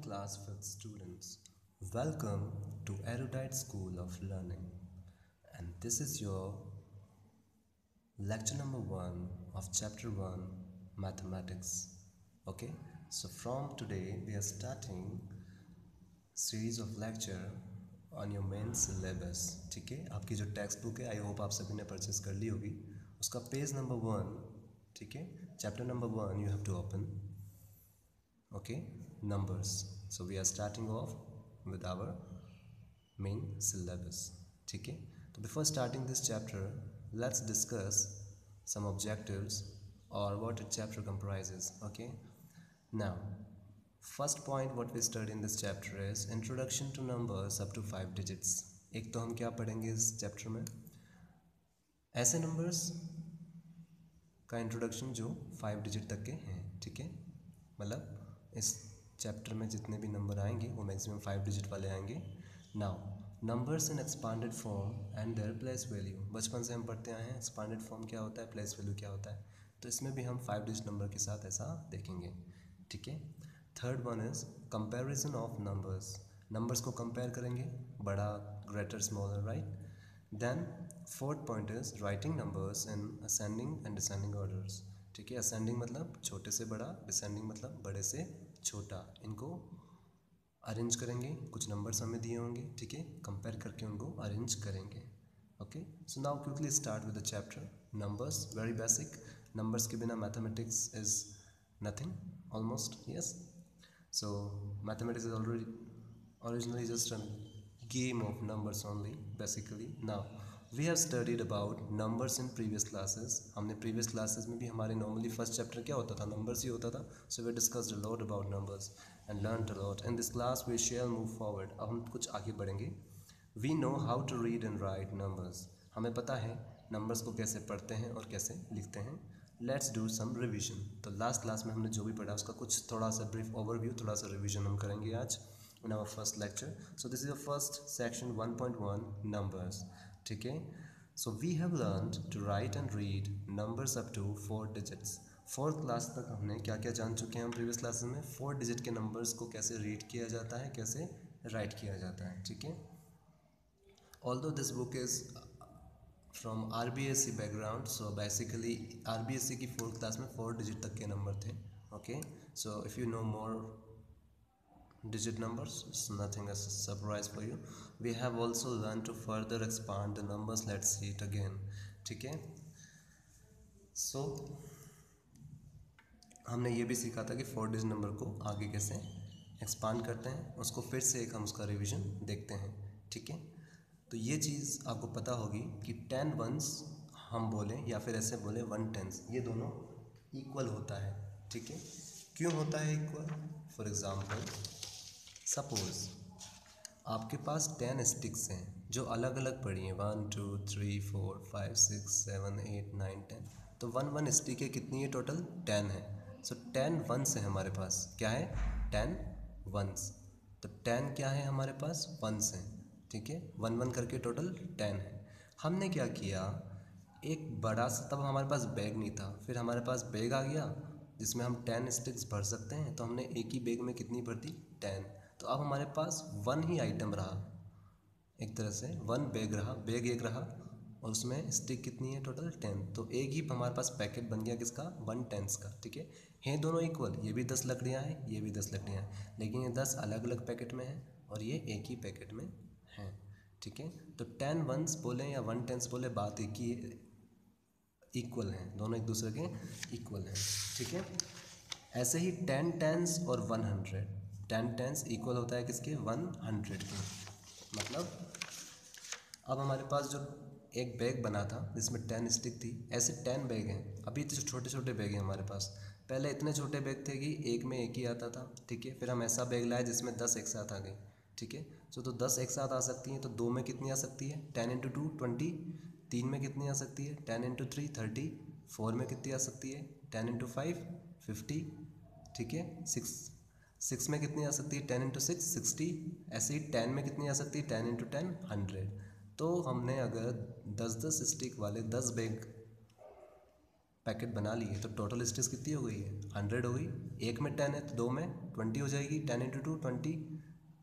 class 5th students. Welcome to Erudite School of Learning, and this is your lecture number 1 of chapter 1 Mathematics. Okay, so from today we are starting series of lecture on your main syllabus. ठीक है, आपकी जो text book है I hope आप सभी ने purchase कर ली होगी. उसका पेज नंबर 1, ठीक है, chapter number 1 you have to open. Okay, numbers. So we are starting off with our main syllabus. ठीक है, तो before starting this chapter, let's discuss some objectives or what a chapter comprises. Okay, now first point what we study in this chapter is introduction to numbers up to 5 digits. एक तो हम क्या पढ़ेंगे इस chapter में, ऐसे numbers का introduction जो 5 डिजिट तक के हैं. ठीक है, मतलब इस चैप्टर में जितने भी नंबर आएंगे वो मैक्सिमम 5 डिजिट वाले आएंगे. Now numbers in expanded form and their place value. बचपन से हम पढ़ते आए हैं एक्सपांडेड फॉर्म क्या होता है, प्लेस वैल्यू क्या होता है, तो इसमें भी हम 5 डिजिट नंबर के साथ ऐसा देखेंगे. ठीक है, third one is comparison of numbers. Numbers को कंपेयर करेंगे, बड़ा, greater, smaller, right. Then fourth point is writing numbers in ascending and descending orders. ठीक है, असेंडिंग मतलब छोटे से बड़ा, डिसेंडिंग मतलब बड़े से छोटा. इनको अरेंज करेंगे, कुछ नंबर्स हमें दिए होंगे, ठीक है, कंपेयर करके उनको अरेंज करेंगे. Okay, so now quickly start with the chapter numbers. Very basic. Numbers के बिना mathematics is nothing almost. Yes, so mathematics is already originally just a game of numbers only basically. Now we have studied about numbers in previous classes. हमने previous classes में भी हमारे normally first chapter क्या होता था, numbers ही होता था. So we discussed a lot about numbers and learned a lot. In this class we shall move forward. अब हम कुछ आगे बढ़ेंगे. We know how to read and write numbers. हमें पता है numbers को कैसे पढ़ते हैं और कैसे लिखते हैं. Let's do some revision. तो last class में हमने जो भी पढ़ा उसका कुछ थोड़ा सा brief overview, थोड़ा सा revision हम करेंगे आज in our first lecture. So this is your first section 1.1 numbers. ठीक है, so we have learned to write and read numbers up to 4 digits. Fourth class तक हमने क्या क्या जान चुके हैं हम प्रीवियस क्लासेस में. 4 डिजिट के नंबर्स को कैसे रीड किया जाता है, कैसे राइट किया जाता है. ठीक है, although this book is from RBSc background, so basically RBSc की फोर्थ क्लास में 4 डिजिट तक के नंबर थे. Okay, so if you know more digit numbers, it's nothing as a surprise for you. We have also learned to further expand the numbers. Let's see it again. ठीक है, so हमने ये भी सीखा था कि 4 डिजिट नंबर को आगे कैसे एक्सपांड करते हैं, उसको फिर से एक हम उसका रिवीजन देखते हैं. ठीक है, तो ये चीज़ आपको पता होगी कि 10 वंस हम बोलें या फिर ऐसे बोले 1 टेंस, ये दोनों इक्वल होता है. ठीक है, क्यों होता है इक्वल? फॉर एग्ज़ाम्पल सपोज आपके पास 10 स्टिक्स हैं जो अलग अलग पड़ी हैं, 1 2 3 4 5 6 7 8 9 10. तो 1 स्टिक है, कितनी है टोटल? 10 है. सो 10 वंस है हमारे पास. क्या है? 10 वंस. तो 10 क्या है हमारे पास? वंस हैं. ठीक है, 1 करके टोटल 10 है. हमने क्या किया, एक बड़ा सा, तब हमारे पास बैग नहीं था, फिर हमारे पास बैग आ गया जिसमें हम 10 स्टिक्स भर सकते हैं. तो हमने एक ही बैग में कितनी भर दी? 10. तो अब हमारे पास 1 ही आइटम रहा, एक तरह से 1 बैग रहा, बैग एक रहा, और उसमें स्टिक कितनी है टोटल? 10. तो एक ही हमारे पास पैकेट बन गया किसका? 1 टेंस का. ठीक है, हैं दोनों इक्वल, ये भी 10 लकड़ियाँ हैं, ये भी 10 लकड़ियाँ हैं, लेकिन ये 10 अलग अलग पैकेट में हैं और ये एक ही पैकेट में हैं. ठीक है, तो 10 वंस बोले या 1 टेंस बोले, बात एक ही, इक्वल हैं, दोनों एक दूसरे के इक्वल हैं. ठीक है, ऐसे ही 10 टेंस और 100. 10 टेंस इक्वल होता है किसके? 100 के. मतलब अब हमारे पास जो एक बैग बना था जिसमें 10 स्टिक थी, ऐसे 10 बैग हैं. अभी तो छोटे छोटे बैग हैं हमारे पास. पहले इतने छोटे बैग थे कि एक में एक ही आता था. ठीक है, फिर हम ऐसा बैग लाए जिसमें 10 एक साथ आ गई. ठीक है, तो 10 एक साथ आ सकती हैं. तो 2 में कितनी आ सकती है? 10 × 2 20. 3 में कितनी आ सकती है? 10 × 3 30. 4 में कितनी आ सकती है? 10 × 5 50. ठीक है, 6 में कितनी आ सकती है? 10 × 6 60. ऐसे ही 10 में कितनी आ सकती है? 10 × 10 100. तो हमने अगर 10 स्टिक वाले 10 बैग पैकेट बना लिए तो टोटल स्टेज कितनी हो गई है 100 हो गई। एक में 10 है तो 2 में 20 हो जाएगी, 10 इंटू 2 20।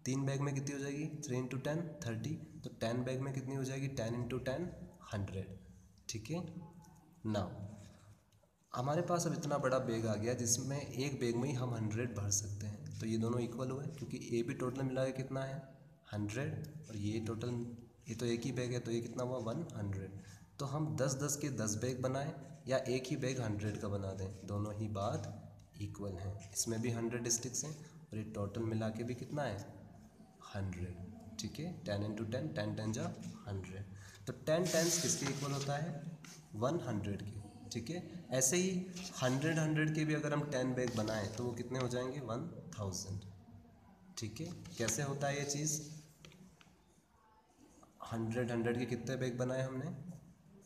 3 बैग में कितनी हो जाएगी 3 इंटू 10 30। तो 10 बैग में कितनी हो जाएगी 10 इंटू 10 100। ठीक है। नाउ हमारे पास अब इतना बड़ा बैग आ गया जिसमें एक बैग में ही हम 100 भर सकते हैं। तो ये दोनों इक्वल हुए क्योंकि ए भी टोटल मिला के कितना है 100 और ये टोटल, ये तो एक ही बैग है तो ये कितना हुआ 100। तो हम 10-10 के 10 बैग बनाएं या एक ही बैग 100 का बना दें, दोनों ही बात इक्वल है। इसमें भी 100 स्टिक्स हैं और ये टोटल मिला के भी कितना है 100। ठीक है। 10 इंटू 10 10 10 जा 100। तो 10 10 किसके इक्वल होता है 100 के। ठीक है। ऐसे ही 100 के भी अगर हम 10 बैग बनाएं तो वो कितने हो जाएंगे 1000। ठीक है। कैसे होता है ये चीज़ 100 के कितने बैग बनाए हमने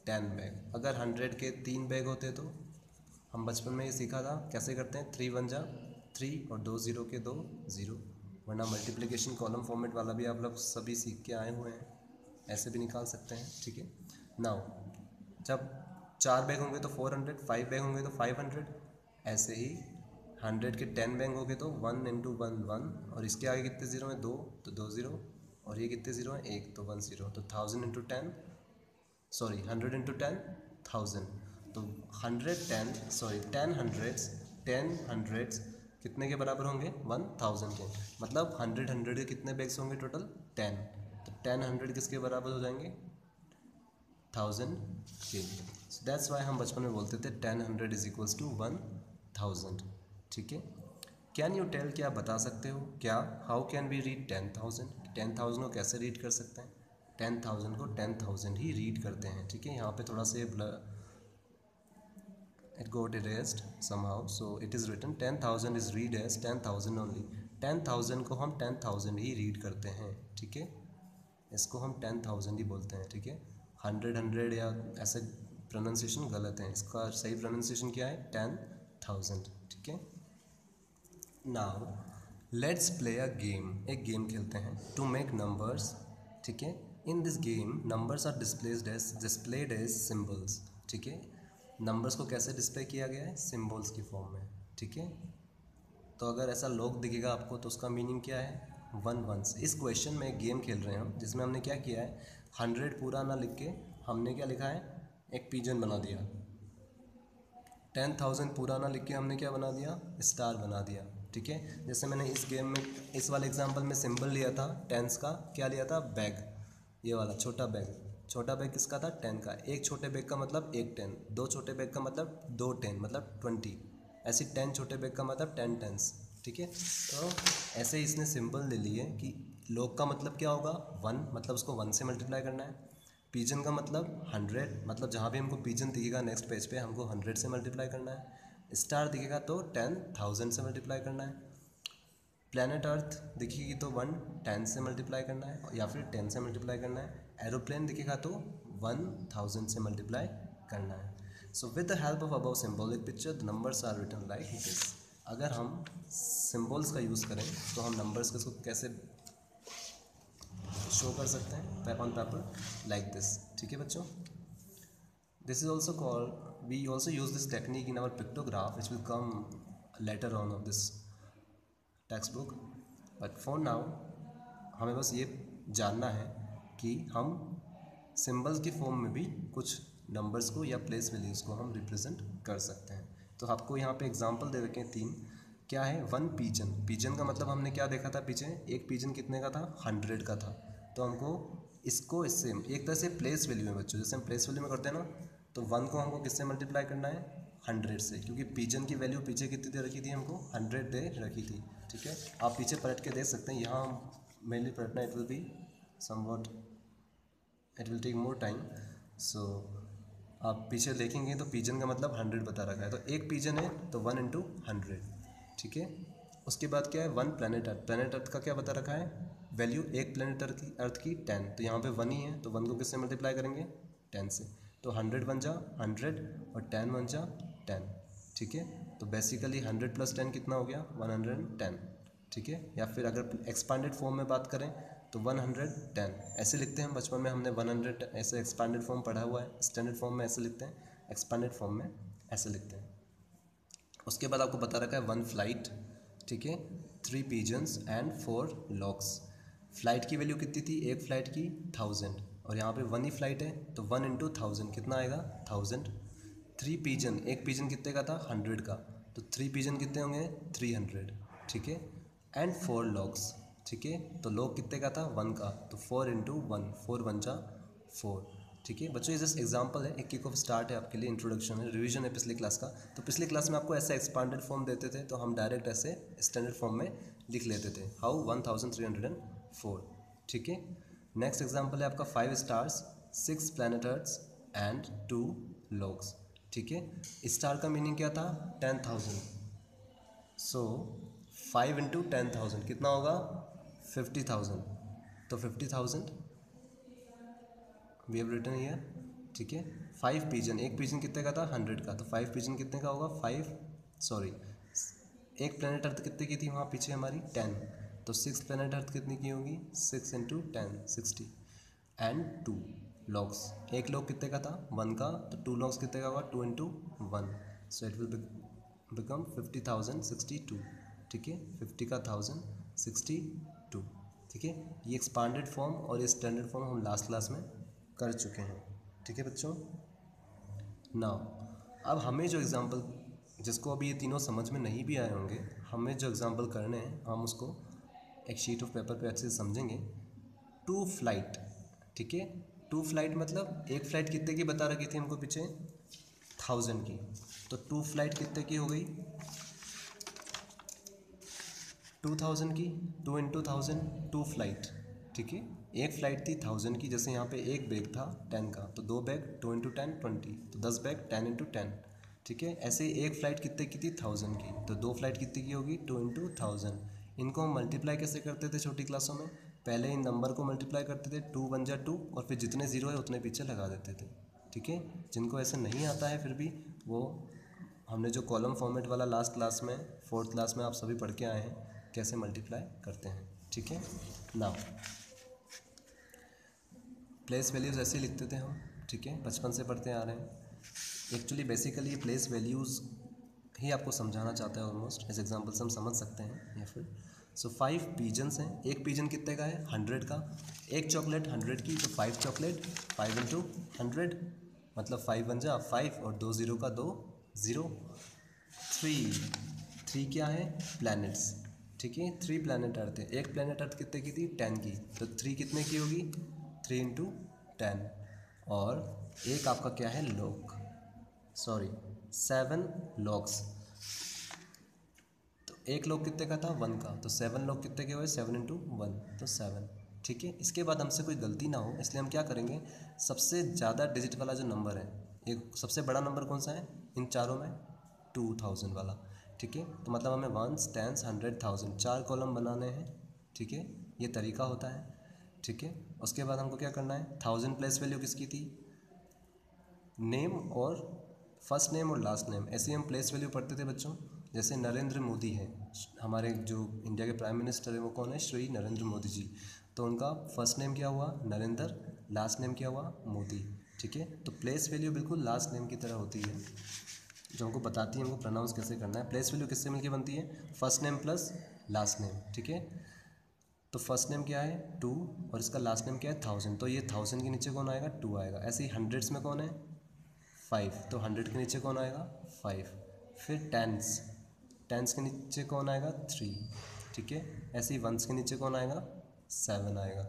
10 बैग। अगर 100 के 3 बैग होते तो हम बचपन में ये सीखा था कैसे करते हैं 3 1 जा 3 और 2 0 के 2 0। वरना मल्टीप्लिकेशन कॉलम फॉर्मेट वाला भी आप लोग सभी सीख के आए हुए हैं, ऐसे भी निकाल सकते हैं। ठीक है। नाउ जब 4 बैग होंगे तो 400, 5 बैग होंगे तो 500। ऐसे ही 100 के 10 बैग होंगे तो 1 इंटू 1 1 और इसके आगे कितने जीरो हैं 2 तो 2 0 और ये कितने जीरो हैं 1 तो 1 0। तो 1000 इंटू 10 सॉरी 100 इंटू 10 1000। तो 10 हंड्रेड्स 10 हंड्रेड्स कितने के बराबर होंगे 1000 के। मतलब 100 के कितने बैग्स होंगे टोटल 10। तो 10 100 किसके बराबर हो जाएंगे 1000 के। सो दैट्स वाई हम बचपन में बोलते थे 10 100 इज इक्वल्स टू 1000। ठीक है। कैन यू टेल, क्या बता सकते हो क्या हाउ कैन वी रीड 10,000। 10,000 को कैसे रीड कर सकते हैं 10,000 को 10,000 ही रीड करते हैं। ठीक है। यहाँ पे थोड़ा से it got erased somehow, so it is written 10,000 is read as 10,000 only। 10,000 को हम 10,000 ही रीड करते हैं। ठीक है। इसको हम 10,000 ही बोलते हैं। ठीक है। 100 100 या ऐसे प्रोनाउंसिएशन गलत है, इसका सही प्रोनाउंसिएशन क्या है 10,000। ठीक है। Now let's play a game, एक गेम खेलते हैं टू मेक नंबर्स। ठीक है। In this game numbers are displayed as symbols. ठीक है। नंबर्स को कैसे डिस्प्ले किया गया है सिम्बल्स की फॉर्म में। ठीक है। तो अगर ऐसा लॉग दिखेगा आपको तो उसका मीनिंग क्या है 1 1। इस क्वेश्चन में एक गेम खेल रहे हैं हम जिसमें हमने क्या किया है 100 पूरा ना लिख के हमने क्या लिखा है एक पिजन बना दिया। 10,000 पूरा ना लिख के हमने क्या बना दिया स्टार बना दिया। ठीक है। जैसे मैंने इस गेम में इस वाले एग्जांपल में सिंबल लिया था टेंस का, क्या लिया था बैग, ये वाला छोटा बैग। छोटा बैग किसका था 10 का। एक छोटे बैग का मतलब एक 10, 2 छोटे बैग का मतलब 2 10 मतलब 20। ऐसे 10 छोटे बैग का मतलब 10 टेंस। ठीक है। तो ऐसे ही इसने सिंबल ले लिए कि लोग का मतलब क्या होगा 1, मतलब उसको 1 से मल्टीप्लाई करना है। पिजन का मतलब 100, मतलब जहाँ भी हमको पिजन दिखेगा नेक्स्ट पेज पे हमको 100 से मल्टीप्लाई करना है। स्टार दिखेगा तो 10,000 से मल्टीप्लाई करना है। प्लैनेट अर्थ दिखेगी तो 1 10 से मल्टीप्लाई करना है या फिर 10 से मल्टीप्लाई करना है। एरोप्लेन दिखेगा तो 1000 से मल्टीप्लाई करना है। So with the help of above symbolic picture the numbers are written like this. अगर हम सिंबल्स का यूज़ करें तो हम नंबर्स को कैसे शो कर सकते हैं ऑन पेपर लाइक दिस। ठीक है बच्चों। This is also called, we also use this technique in our pictograph which will come later on of this textbook. But for now हमें बस ये जानना है कि हम सिंबल्स की फॉर्म में भी कुछ नंबर्स को या प्लेस वैल्यूज़ को हम रिप्रेजेंट कर सकते हैं। तो आपको यहाँ पे एग्जांपल दे रखे हैं 3। क्या है 1 पिजन। पिजन का मतलब हमने क्या देखा था पीछे, एक पिजन कितने का था 100 का था। तो हमको इसको इससे एक तरह से प्लेस वैल्यू में बच्चों, जैसे हम प्लेस वैल्यू में करते हैं ना, तो 1 को हमको किससे मल्टीप्लाई करना है 100 से, क्योंकि पिजन की वैल्यू पीछे कितनी दे रखी थी हमको 100 दे रखी थी। ठीक है। आप पीछे पलट के देख सकते हैं, यहाँ मेनली पलटना, it will be somewhat, it will take more time. So आप पीछे देखेंगे तो पिजन का मतलब 100 बता रखा है, तो एक पिजन है तो 1 इंटू 100। ठीक है। उसके बाद क्या है 1 प्लैनेट अर्थ। प्लैनेट अर्थ का क्या बता रखा है वैल्यू, एक प्लैनेट अर्थ की 10, तो यहाँ पे 1 ही है तो 1 को किससे मल्टीप्लाई करेंगे 10 से। तो 100 1 जा 100 और 10 1 जा 10। ठीक है। तो बेसिकली 100 प्लस 10 कितना हो गया 110। ठीक है। या फिर अगर एक्सपांडेड फॉर्म में बात करें तो 110 ऐसे लिखते हैं। बचपन में हमने 100 ऐसे एक्सपांडेड फॉर्म पढ़ा हुआ है, स्टैंडर्ड फॉर्म में ऐसे लिखते हैं, एक्सपांडेड फॉर्म में ऐसे लिखते हैं। उसके बाद आपको बता रखा है 1 फ्लाइट, ठीक है, 3 पिजन्स एंड 4 लॉक्स। फ्लाइट की वैल्यू कितनी थी, एक फ्लाइट की 1000, और यहाँ पे 1 ही फ्लाइट है तो 1 इंटू 1000 कितना आएगा 1000। 3 पिजन, एक पिजन कितने का था 100 का, तो 3 पिजन कितने होंगे 300, ठीक है। एंड 4 लॉक्स, ठीक है, तो लॉक कितने का था 1 का, तो 4 इंटू 1, 4 1 जा 4, ठीक है। बच्चों ये जस्ट एग्जांपल है, एक किक ऑफ स्टार्ट है आपके लिए, इंट्रोडक्शन है, रिवीजन है पिछली क्लास का। तो पिछली क्लास में आपको ऐसे एक्सपांडेड फॉर्म देते थे तो हम डायरेक्ट ऐसे स्टैंडर्ड फॉर्म में लिख लेते थे, हाउ 1304, ठीक है। नेक्स्ट एग्जांपल है आपका 5 stars, 6 planet earths and 2 locks, ठीक है। स्टार का मीनिंग क्या था 10,000, सो 5 इंटू 10,000 कितना होगा 50,000, तो 50,000 वी हैव रिटन हियर, ठीक है। 5 पिजन, एक पिजन कितने का था 100 का, तो 5 पिजन कितने का होगा 5, सॉरी, एक प्लैनेट अर्थ कितने की थी वहाँ पीछे हमारी 10, तो 6 प्लैनेट अर्थ कितनी की होगी 6 इंटू 10 60, एंड 2 लॉक्स, एक लॉक कितने का था 1 का, तो 2 लॉक्स कितने का होगा 2 into 1, so it will become 50,062, ठीक है, 50 का 1062, ठीक है। ये एक्सपांडेड फॉर्म और ये स्टैंडर्ड फॉर्म हम लास्ट क्लास में कर चुके हैं, ठीक है बच्चों। नाउ अब हमें जो एग्जांपल, जिसको अभी ये तीनों समझ में नहीं भी आए होंगे, हमें जो एग्जांपल करने हैं हम उसको एक शीट ऑफ पेपर पे अच्छे से समझेंगे। 2 फ्लाइट, ठीक है, 2 फ्लाइट मतलब एक फ़्लाइट कितने की बता रखी थी हमको पीछे 1000 की, तो 2 फ्लाइट कितने की हो गई 2000 की, 2 इंटू 1000 2 फ्लाइट, ठीक है। एक फ़्लाइट थी 1000 की, जैसे यहाँ पे एक बैग था 10 का, तो 2 बैग 2 इंटू 10 20, तो 10 बैग 10 इंटू 10, ठीक है। ऐसे ही एक फ़्लाइट कितने की थी 1000 की, तो 2 फ्लाइट कितने की होगी 2 इंटू 1000। इनको हम मल्टीप्लाई कैसे करते थे छोटी क्लासों में, पहले इन नंबर को मल्टीप्लाई करते थे, 2 1 जा 2, और फिर जितने ज़ीरो है उतने पीछे लगा देते थे, ठीक है। जिनको ऐसे नहीं आता है फिर भी वो, हमने जो कॉलम फॉर्मेट वाला लास्ट क्लास में 4th क्लास में आप सभी पढ़ के आए हैं कैसे मल्टीप्लाई करते हैं, ठीक है। नाउ प्लेस वैल्यूज़ ऐसे लिखते थे हम, ठीक है, बचपन से पढ़ते आ रहे हैं। एक्चुअली बेसिकली ये प्लेस वैल्यूज़ ही आपको समझाना चाहता है ऑलमोस्ट, इस एग्जांपल से हम समझ सकते हैं या फिर। सो 5 पिजन्स हैं, एक पिजन कितने का है 100 का, एक चॉकलेट 100 की, तो 5 चॉकलेट 5 इंटू 100, मतलब 5 1 जा 5, और 2 ज़ीरो का 2 ज़ीरो। 3 क्या है प्लैनेट्स, ठीक है, 3 प्लैनेट अर्थ है, एक प्लैनेट अर्थ कितने की थी 10 की, तो 3 कितने की होगी 3 इंटू 10, और एक आपका क्या है लॉक, सॉरी 7 लॉक्स, तो एक लॉक कितने का था 1 का, तो 7 लॉक कितने के हुए 7 इंटू 1, तो 7, ठीक है। इसके बाद हमसे कोई गलती ना हो इसलिए हम क्या करेंगे, सबसे ज़्यादा डिजिट वाला जो नंबर है, एक सबसे बड़ा नंबर कौन सा है इन चारों में 2000 वाला, ठीक है। तो मतलब हमें 1s 10s 100 1000 4 कॉलम बनाने हैं, ठीक है, ये तरीका होता है, ठीक है। उसके बाद हमको क्या करना है, 1000 प्लेस वैल्यू किसकी थी, नेम और फर्स्ट नेम और लास्ट नेम, ऐसे हम प्लेस वैल्यू पढ़ते थे बच्चों। जैसे नरेंद्र मोदी है, हमारे जो इंडिया के प्राइम मिनिस्टर है वो कौन है, श्री नरेंद्र मोदी जी, तो उनका फर्स्ट नेम क्या हुआ नरेंद्र, लास्ट नेम क्या हुआ मोदी, ठीक है। तो प्लेस वैल्यू बिल्कुल लास्ट नेम की तरह होती है, जो हमको बताती है हमको प्रोनाउंस कैसे करना है। प्लेस वैल्यू किससे मिलकर बनती है, first name plus last name, ठीक है। तो फर्स्ट नेम क्या है 2 और इसका लास्ट नेम क्या है 1000, तो ये 1000 के नीचे कौन आएगा 2 आएगा। ऐसे ही हंड्रेड्स में कौन है 5, तो 100 के नीचे कौन आएगा 5, फिर टेंस के नीचे कौन आएगा 3, ठीक है। ऐसे ही वंस के नीचे कौन आएगा 7 आएगा,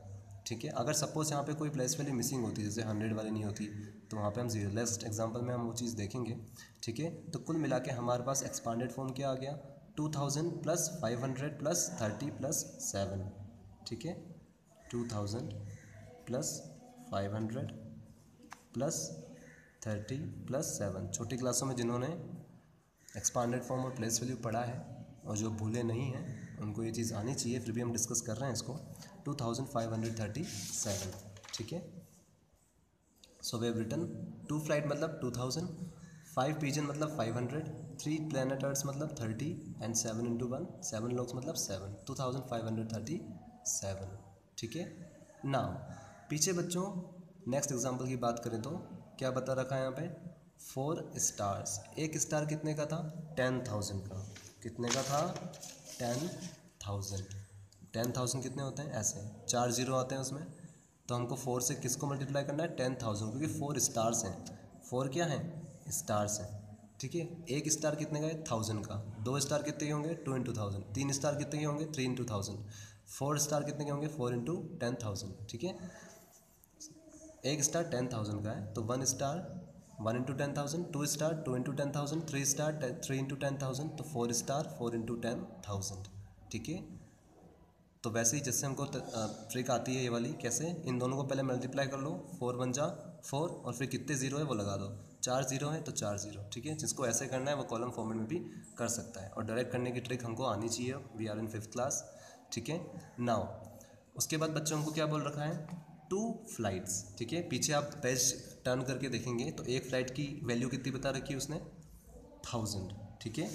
ठीक है। अगर सपोज यहाँ पे कोई प्लेस वैल्यू मिसिंग होती जैसे 100 वाली नहीं होती तो वहाँ पे हम जीरो, नेक्स्ट एग्जांपल में हम वो चीज़ देखेंगे, ठीक है। तो कुल मिला के हमारे पास एक्सपांडेड फॉर्म क्या आ गया 2000 प्लस 500 प्लस 30 प्लस 7, ठीक है। 2000 प्लस 500 प्लस 30 प्लस 7। छोटी क्लासों में जिन्होंने एक्सपांडेड फॉर्म और प्लेस वैल्यू पढ़ा है और जो भूले नहीं हैं उनको ये चीज़ आनी चाहिए, फिर भी हम डिस्कस कर रहे हैं इसको। 2537, ठीक है। So we have written 2 flight मतलब 2000, 5 पिजन मतलब 500, 3 प्लैनेट अर्थ मतलब 30 एंड 7 इंटू 1 7 लॉक्स मतलब 7, 2537, ठीक है। नाउ पीछे बच्चों नेक्स्ट एग्जांपल की बात करें तो क्या बता रखा है यहाँ पे 4 स्टार्स। एक स्टार कितने का था? 10,000 का। कितने का था? 10,000। 10,000 कितने होते हैं? ऐसे 4 जीरो आते हैं उसमें। तो हमको 4 से किसको मल्टीप्लाई करना है? 10,000, क्योंकि 4 स्टार्स हैं। 4 क्या हैं? स्टार्स हैं। ठीक है। एक स्टार कितने का है? 1000 का। 2 स्टार कितने के होंगे? 2 इंटू 1000। 3 स्टार कितने के होंगे? 3 इंटू 1000। 4 स्टार कितने के होंगे? 4 इंटू 10,000। ठीक है। एक स्टार 10,000 का है तो 1 star 1 into 10,000, 2 star 2 into 10,000, 3 star 3 into 10,000, तो 4 स्टार 4 इंटू 10,000। ठीक है। तो वैसे ही जैसे हमको ट्रिक आती है ये वाली, कैसे? इन दोनों को पहले मल्टीप्लाई कर लो, 4 1 जा 4, और फिर कितने जीरो है वो लगा दो। 4 जीरो है तो 4 जीरो। ठीक है। जिसको ऐसे करना है वो कॉलम फॉर्मेट में भी कर सकता है, और डायरेक्ट करने की ट्रिक हमको आनी चाहिए। We are in 5th class. ठीक है। नाउ उसके बाद बच्चों हमको क्या बोल रखा है? 2 फ्लाइट्स। ठीक है। पीछे आप पेज टर्न करके देखेंगे तो एक फ़्लाइट की वैल्यू कितनी बता रखी है उसने? 1000। ठीक है।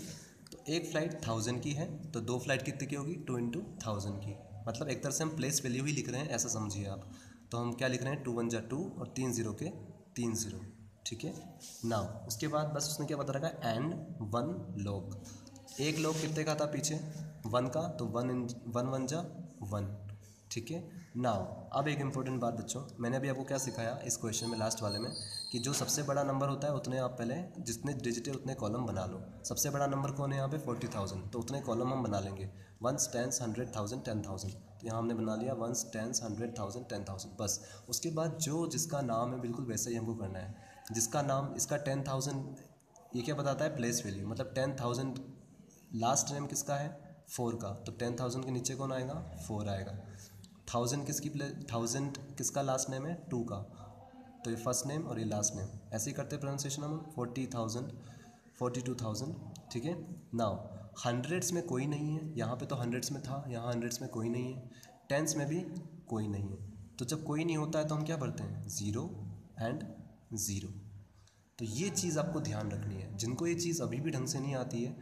तो एक फ़्लाइट 1000 की है तो 2 फ्लाइट कितने की होगी? 2 इंटू 1000 की। मतलब एक तरह से हम प्लेस वैल्यू ही लिख रहे हैं, ऐसा समझिए आप। तो हम क्या लिख रहे हैं? 2 1 जा 2 और 3 जीरो के 3 जीरो। ठीक है। नाउ उसके बाद बस उसने क्या बता रखा है? And 1 log. एक लॉग कितने का था पीछे? 1 का, तो 1 1 जा 1। ठीक है। नाउ अब एक इम्पोर्टेंट बात बच्चों, मैंने अभी आपको क्या सिखाया इस क्वेश्चन में लास्ट वाले में, कि जो सबसे बड़ा नंबर होता है उतने आप पहले जितने डिजिट है उतने कॉलम बना लो। सबसे बड़ा नंबर कौन है यहाँ पे? 40,000, तो उतने कॉलम हम बना लेंगे। 1s 10s 100,000 10,000, तो यहाँ हमने बना लिया 1s 10s 100,000 10,000 बस। उसके बाद जो जिसका नाम है बिल्कुल वैसे ही हमको करना है। जिसका नाम, इसका 10,000 ये क्या बताता है? Place value. मतलब 10,000 लास्ट नेम किसका है? 4 का, तो 10,000 के नीचे कौन आएगा? 4 आएगा। 1000 किसकी 1000 किसका लास्ट नेम है? 2 का, तो ये फर्स्ट नेम और ये लास्ट नेम। ऐसे ही करते हैं प्रोनाउंसिएशन हम। 40,000 42,000। ठीक है। नाउ हंड्रेड्स में कोई नहीं है, यहाँ पे तो हंड्रेड्स में था, यहाँ हंड्रेड्स में कोई नहीं है। टेंस में भी कोई नहीं है। तो जब कोई नहीं होता है तो हम क्या भरते हैं? 0 एंड 0। तो ये चीज़ आपको ध्यान रखनी है। जिनको ये चीज़ अभी भी ढंग से नहीं आती है,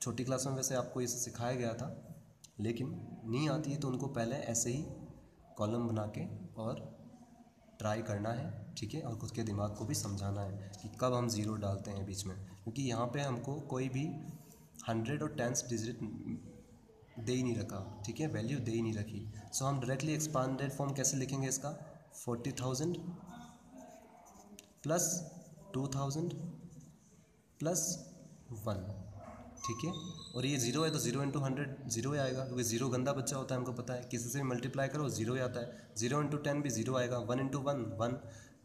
छोटी क्लास में वैसे आपको इसे सिखाया गया था, लेकिन नहीं आती है तो उनको पहले ऐसे ही कॉलम बना के और ट्राई करना है। ठीक है। और खुद के दिमाग को भी समझाना है कि कब हम ज़ीरो डालते हैं बीच में, क्योंकि यहाँ पे हमको कोई भी 100 और 10 डिजिट दे ही नहीं रखा। ठीक है। वैल्यू दे ही नहीं रखी। सो हम डायरेक्टली एक्सपांडेड फॉर्म कैसे लिखेंगे इसका? 40,000 प्लस 2,000 प्लस 1। ठीक है। और ये 0 है तो 0 इंटू 100 0 ही आएगा, क्योंकि 0 गंदा बच्चा होता है, हमको पता है। किसी से भी मल्टीप्लाई करो 0 ही आता है। 0 इंटू 10 भी 0 आएगा। 1 इंटू 1 1,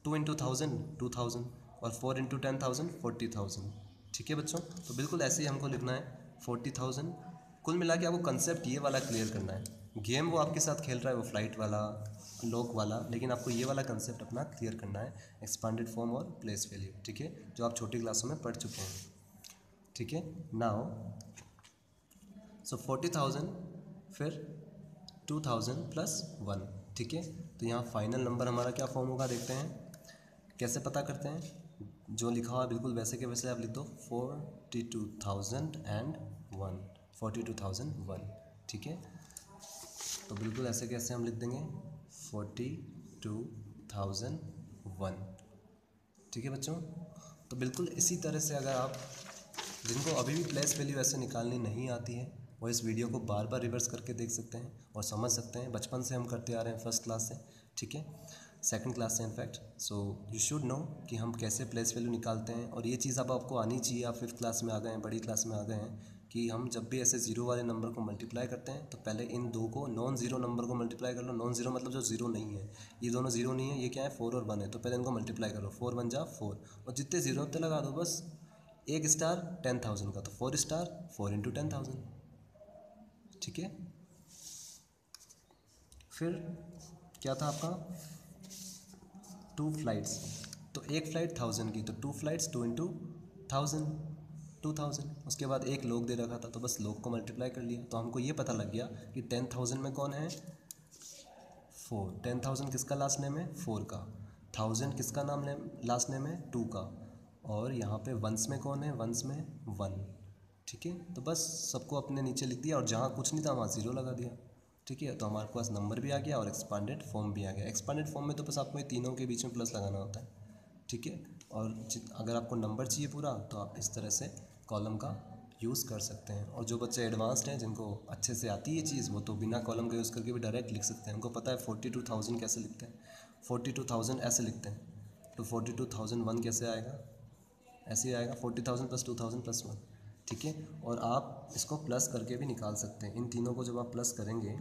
2 इंटू 1000 2000, और 4 इंटू 10,000 40,000। ठीक है बच्चों। तो बिल्कुल ऐसे ही हमको लिखना है 40,000। कुल मिला के आपको कंसेप्ट ये वाला क्लियर करना है। गेम वो आपके साथ खेल रहा है, वो फ्लाइट वाला लॉक वाला, लेकिन आपको ये वाला कंसेप्ट अपना क्लियर करना है, एक्सपांडेड फॉर्म और प्लेस वैल्यू। ठीक है। जो आप छोटी क्लासों में पढ़ चुके हैं। ठीक है। नाउ सो 40,000 फिर 2,000 प्लस 1। ठीक है। तो यहाँ फाइनल नंबर हमारा क्या फॉर्म होगा देखते हैं। कैसे पता करते हैं? जो लिखा हुआ बिल्कुल वैसे के वैसे आप लिख दो 42,001 42,001। ठीक है। तो बिल्कुल ऐसे कैसे हम लिख देंगे 42,001। ठीक है बच्चों। तो बिल्कुल इसी तरह से अगर आप, जिनको अभी भी प्लेस वैल्यू ऐसे निकालनी नहीं आती है, वो इस वीडियो को बार बार रिवर्स करके देख सकते हैं और समझ सकते हैं। बचपन से हम करते आ रहे हैं, फर्स्ट क्लास से। ठीक है। सेकंड क्लास से in fact. So you should know कि हम कैसे प्लेस वैल्यू निकालते हैं, और ये चीज़ अब आपको आनी चाहिए। आप 5th क्लास में आ गए हैं, बड़ी क्लास में आ गए हैं, कि हम जब भी ऐसे जीरो वाले नंबर को मल्टीप्लाई करते हैं तो पहले इन दो को नॉन जीरो नंबर को मल्टीप्लाई कर लो। नॉन जीरो मतलब जो जीरो नहीं है, ये दोनों जीरो नहीं है, ये क्या है 4 और 1 है, तो पहले इनको मल्टीप्लाई करो। 4 1 जा 4, और जितने जीरो होते लगा दो बस। एक स्टार 10,000 का, तो 4 स्टार 4 इंटू 10,000। ठीक है। फिर क्या था आपका? 2 फ्लाइट्स, तो एक फ़्लाइट 1000 की, तो 2 फ्लाइट्स 2 इंटू 1000 2000। उसके बाद एक लोग दे रखा था तो बस लोग को मल्टीप्लाई कर लिया। तो हमको ये पता लग गया कि 10,000 में कौन है? 4। 10,000 किसका लास्ट नेम है? 4 का। 1000 किसका नाम लास्ट नेम है? 2 का। और यहाँ पे वंस में कौन है? वंस में 1। ठीक है। तो बस सबको अपने नीचे लिख दिया, और जहाँ कुछ नहीं था वहाँ 0 लगा दिया। ठीक है। तो हमारे पास नंबर भी आ गया और एक्सपांडेड फॉर्म भी आ गया। एक्सपांडेड फॉर्म में तो बस आपको ये तीनों के बीच में प्लस लगाना होता है। ठीक है। और अगर आपको नंबर चाहिए पूरा तो आप इस तरह से कॉलम का यूज़ कर सकते हैं। और जो बच्चे एडवांस्ड हैं, जिनको अच्छे से आती है चीज़, वो तो बिना कॉलम का यूज़ करके भी डायरेक्ट लिख सकते हैं। उनको पता है 42,000 कैसे लिखते हैं, 42,000 ऐसे लिखते हैं। तो 42,001 कैसे आएगा, ऐसे ही आएगा 40,000 + 2,000 + 1, ठीक है। और आप इसको प्लस करके भी निकाल सकते हैं। इन तीनों को जब आप प्लस करेंगे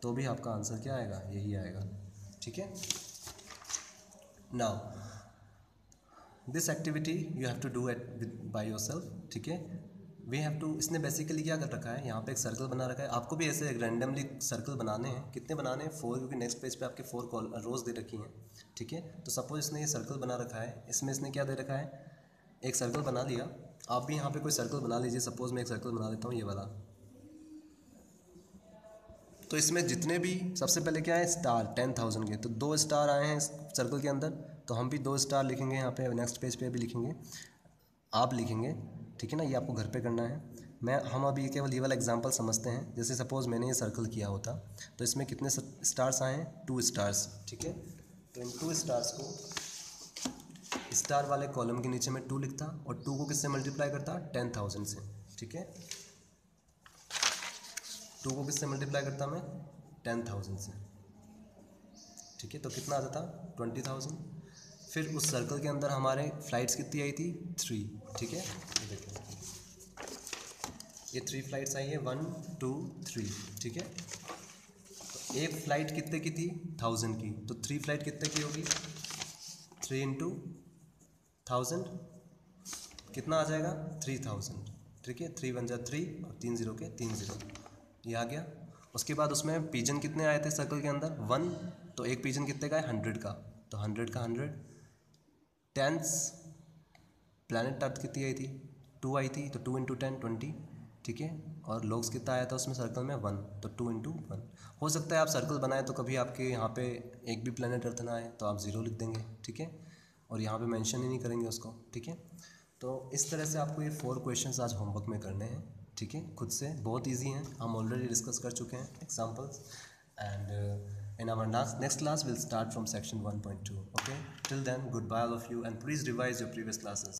तो भी आपका आंसर क्या आएगा, यही आएगा, ठीक है। Now this activity you have to do it by yourself, ठीक है। वी हैव टू, इसने बेसिकली क्या कर रखा है, यहाँ पे एक सर्कल बना रखा है। आपको भी ऐसे रैंडमली सर्कल बनाने हैं। कितने बनाने हैं, 4, क्योंकि नेक्स्ट पेज पे आपके 4 रोज दे रखी हैं, ठीक है। तो सपोज इसने ये सर्कल बना रखा है, इसमें इसने क्या दे रखा है, एक सर्कल बना लिया। आप भी यहाँ पे कोई सर्कल बना लीजिए। सपोज मैं एक सर्कल बना लेता हूँ, ये वाला। तो इसमें जितने भी, सबसे पहले क्या है, स्टार 10,000 के, तो 2 स्टार आए हैं इस सर्कल के अंदर, तो हम भी 2 स्टार लिखेंगे यहाँ पे। नेक्स्ट पेज पे भी लिखेंगे, आप लिखेंगे, ठीक है ना। ये आपको घर पे करना है। हम अभी केवल ये वाला एग्जांपल समझते हैं। जैसे सपोज़ मैंने ये सर्कल किया होता, तो इसमें कितने स्टार्स आए हैं, 2 स्टार्स, ठीक है। तो इन 2 स्टार्स को स्टार वाले कॉलम के नीचे में 2 लिखता, और 2 को किससे मल्टीप्लाई करता, 10,000 से, ठीक है। 2 को किससे मल्टीप्लाई करता मैं, 10,000 से, ठीक है। तो कितना आ जाता, 20,000। फिर उस सर्कल के अंदर हमारे फ्लाइट्स कितनी आई थी, 3, ठीक है। ये देखो, ये 3 फ्लाइट्स आई है, 1 2 3, ठीक है। तो एक फ़्लाइट कितने की थी, 1000 की, तो 3 फ्लाइट कितने की होगी, 3 × 1000 कितना आ जाएगा, 3000, ठीक है। 3 × 1 = 3 और 3 0 के 3 0, ये आ गया। उसके बाद उसमें पिजन कितने आए थे सर्कल के अंदर, 1, तो एक पिजन कितने का है, 100 का, तो 100 का 100। टेंस प्लैनेट अर्थ कितनी आई थी, 2 आई थी, तो 2 × 10 20, ठीक है। और लॉग्स कितना आया था उसमें सर्कल में, 1, तो 2 × 1। हो सकता है आप सर्कल बनाए तो कभी आपके यहाँ पे एक भी प्लैनेट अर्थ ना आए, तो आप 0 लिख देंगे, ठीक है। और यहाँ पे मेंशन ही नहीं करेंगे उसको, ठीक है। तो इस तरह से आपको ये 4 क्वेश्चंस आज होमवर्क में करने हैं, ठीक है। खुद से बहुत ईजी हैं, हम ऑलरेडी डिस्कस कर चुके हैं examples. And in our next class we'll start from section 1.2. Okay, till then, goodbye all of you, and please revise your previous classes.